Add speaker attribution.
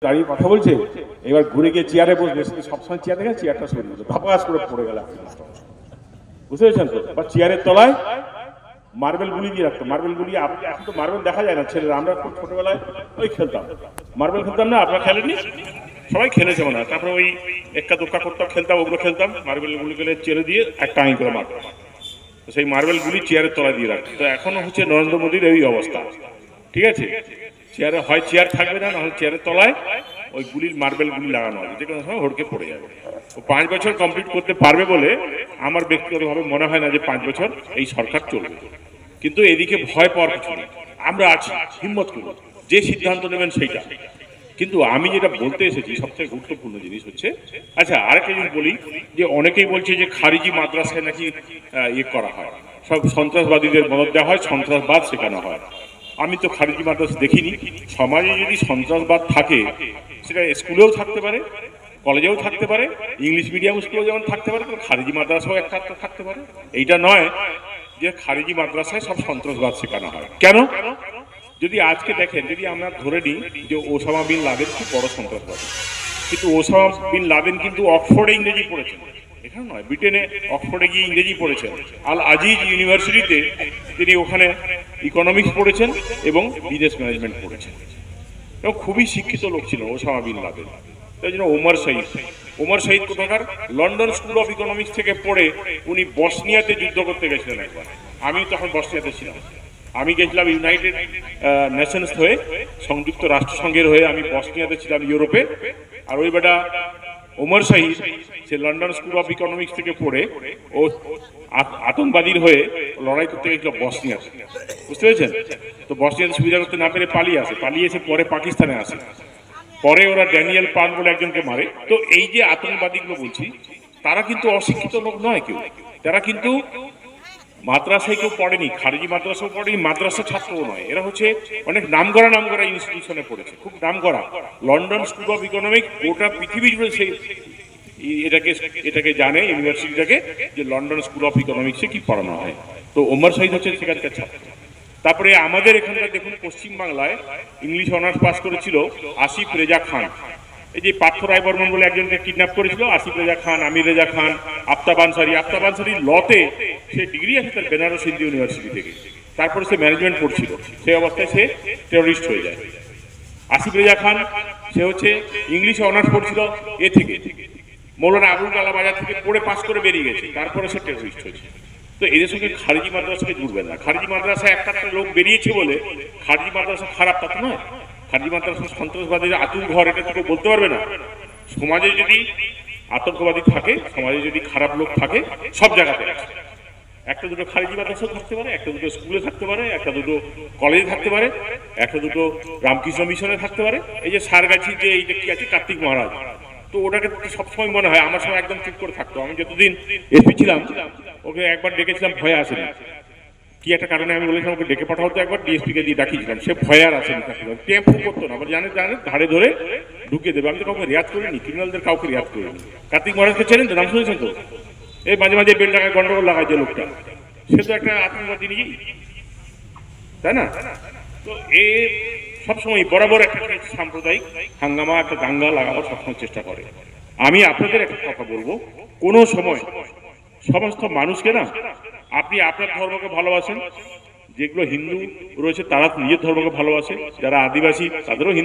Speaker 1: দাঁড়িয়ে কথা বলছে, এবার ঘুরে গিয়ে চেয়ারে বসবে, সবসময় চেয়ার দেখে চেয়ারটা সরিয়ে দিল, ধাপাস করে পড়ে গেল। বুঝতে পেরেছেন তো? বা চেয়ারের তলায় মার্বেল গুলি দিয়ে রাখতো, মার্বেল গুলি। এখন তো মার্বেল দেখা যায় না ছেলেরা, আমরা খুব ছোটবেলায় ওই খেলতাম, মার্বেল খেলতাম না? আপনারা খেলেননি? সবাই খেলেছে মনে হয়। তারপরে ওই এক্কা দোক্কা করতাম, খেলতাম, ওগুলো খেলতাম। মার্বেল গুলি গেলে চেয়ারে দিয়ে একটা আঙি করে মারতাম, সেই মার্বেল গুলি চেয়ারের তলায় দিয়ে রাখতো। তো এখনো হচ্ছে নরেন্দ্র মোদীর এই অবস্থা, ঠিক আছে? চেয়ারে হয় চেয়ার থাকবে না, নাহলে চেয়ারের তলায় ওই গুলির মার্বেল গুলি লাগানো হবে, যে কোনো সময় হড়কে পড়ে যাবে। ও 5 বছর কমপ্লিট করতে পারবে বলে আমার ব্যক্তিগতভাবে মনে হয় না যে 5 বছর এই সরকার চলবে। কিন্তু এদিকে ভয় পাওয়ার কিছু নেই, আমরা আছি, হিম্মত করব, যে সিদ্ধান্ত নেবেন সেইটা। কিন্তু আমি যেটা বলতে এসেছি সবথেকে গুরুত্বপূর্ণ জিনিস হচ্ছে, আচ্ছা আরেকটা জিনিস বলি, যে অনেকেই বলছে যে খারিজি মাদ্রাসায় নাকি ইয়ে করা হয়, সব সন্ত্রাসবাদীদের মদত দেওয়া হয়, সন্ত্রাসবাদ শেখানো হয়। আমি তো খারিজি মাদ্রাসা দেখিনি। সমাজে যদি সন্ত্রাসবাদ থাকে, সেটা স্কুলেও থাকতে পারে, কলেজেও থাকতে পারে, ইংলিশ মিডিয়াম স্কুলেও যেমন থাকতে পারে, খারিজি মাদ্রাসাও একটা থাকতে পারে। এইটা নয় যে খারিজি মাদ্রাসায় সব সন্ত্রাসবাদ শেখানো হয়। কেন? যদি আজকে দেখেন, যদি আমরা ধরে নিই যে ওসামা বিন লাদেন খুব বড় সন্ত্রাসবাদী, কিন্তু ওসামা বিন লাদেন কিন্তু অক্সফোর্ডে ইংরেজি পড়েছেন, এখানে নয়, ব্রিটেনে অক্সফোর্ডে গিয়ে ইংরেজি পড়েছেন। আল আজিজ ইউনিভার্সিটিতে তিনি ওখানে ইকোনমিক্স পড়েছেন এবং বিজনেস ম্যানেজমেন্ট পড়েছেন, এবং খুবই শিক্ষিত লোক ছিল ওসামা বিন লাদেন। তাই জন্য ওমর শহীদ কোথাকার লন্ডন স্কুল অফ ইকোনমিক্স থেকে পড়ে উনি বসনিয়াতে যুদ্ধ করতে গেছিলেন একবার। আমি তখন বসনিয়াতে ছিলাম, আমি গেছিলাম ইউনাইটেড নেশনস হয়ে, সংযুক্ত রাষ্ট্রসংঘের হয়ে আমি বসনিয়াতে ছিলাম, ইউরোপে। আর ওই বেটা ওমর শহীদ সে লন্ডন স্কুল অফ ইকোনমিক্স থেকে পড়ে ও আতঙ্কবাদীর হয়ে লড়াই করতে গেছিল বসনিয়াতে, বুঝতে পেরেছেন তো? বসনিয়াতে সুবিধা করতে না পেরে পালিয়ে এসে পরে পাকিস্তানে আসে। পরে ওরা ড্যানিয়েল পান বলে একজনকে মারে। তো এই যে আতঙ্কবাদীগুলো বলছি, তারা কিন্তু অশিক্ষিত লোক নয় কেউ, তারা কিন্তু মাদ্রাসায় কেউ পড়েনি, খারিজি মাদ্রাসাও পড়েনি, মাদ্রাসা ছাত্রও নয়। এরা হচ্ছে অনেক নামকরা ইনস্টিটিউশনে পড়েছে, খুব নামকরা। লন্ডন স্কুল অফ ইকোনমিক্স গোটা পৃথিবী জুড়ে সেই এটাকে জানে, ইউনিভার্সিটিটাকে, যে লন্ডন স্কুল অফ ইকোনমিক্সে কি পড়ানো হয়। তো ওমর শহীদ হচ্ছে সেখানকার ছাত্র। তারপরে আমাদের এখানকার দেখুন, পশ্চিমবাংলায় ইংলিশ অনার্স পাস করেছিল আসিফ রেজা খান। এই যে পার্থ রায় বর্মন বলে একজনকে কিডন্যাপ করেছিল, আসিফ রেজা খান, আমির রেজা খান, আফতাব আনসারি লতে সে ডিগ্রি আছে তার বেনারস হিন্দু ইউনিভার্সিটি থেকে। তারপরে সে ম্যানেজমেন্ট পড়ছিল, সেই অবস্থায় সে টেরোরিস্ট হয়ে যায়। আসিফ রেজা খান সে হচ্ছে ইংলিশে অনার্স পড়ছিল এ থেকে, মৌলানা আবুল কালাম বাজার থেকে পড়ে পাস করে বেরিয়ে গেছে, তারপরে সে টেরোরিস্ট হয়েছে। তো এদের সঙ্গে খারিজি মাদ্রাসাকে জুড়বেন না। খারিজি মাদ্রাসা একটা লোক বেরিয়েছে বলে খারিজি মাদ্রাসা খারাপ তা তো নয়। খারিজি মাদ্রাসা সন্ত্রাসবাদীর আতুর ঘর, এটা তো বলতে পারবে না। সমাজে যদি আতঙ্কবাদী থাকে, সমাজে যদি খারাপ লোক থাকে, সব জায়গাতে আছে। একটা দুটো খারিজি মাদ্রাসা থাকতে পারে, একটা দুটো স্কুলে থাকতে পারে, একটা দুটো কলেজে থাকতে পারে, একটা দুটো রামকৃষ্ণ মিশনে থাকতে পারে। এই যে সারগাছি যে এইটা কি আছে, কার্তিক মহারাজ, তো ওটাকে সবসময় মনে হয়, আমার সময় একদম চুপ করে থাকতো। আমি যতদিন এসপি ছিলাম ওকে একবার ডেকেছিলাম, ভয়ে আসেনি, কি একটা কারণে আমি বলেছিলাম ওকে ডেকে পাঠাও, তো একবার ডিএসপি কে দিয়ে ডাকিয়েছিলাম, সে ভয়ে আর আসেনি। টেম্পু করতো না, আবার জানে ধারে ধরে ঢুকিয়ে দেবে। আমি তো কাউকে রেয়াজ করিনি, ক্রিমিনালদের কাউকে রেয়াজ করিনি। কার্তিক মহারাজকে চেনেন তো, নাম শুনেছেন তো? এই মাঝে মাঝে বেল টাকায় গন্ডগোল লাগায় যে লোকটা, সে তো একটা আতঙ্কবাদী নিজেই, তাই না? তো এ সবসময় বরাবর একটা সাম্প্রদায়িক হাঙ্গামা, একটা দাঙ্গা লাগাবার সবসময় চেষ্টা করে। আমি আপনাদের একটা কথা বলবো, কোনো সময় সমস্ত মানুষকে না, আপনি আপনার ধর্মকে ভালোবাসেন, যেগুলো হিন্দু রয়েছে তারা নিজের ধর্মকে ভালোবাসে, যারা আদিবাসী তাদেরও হিন্দু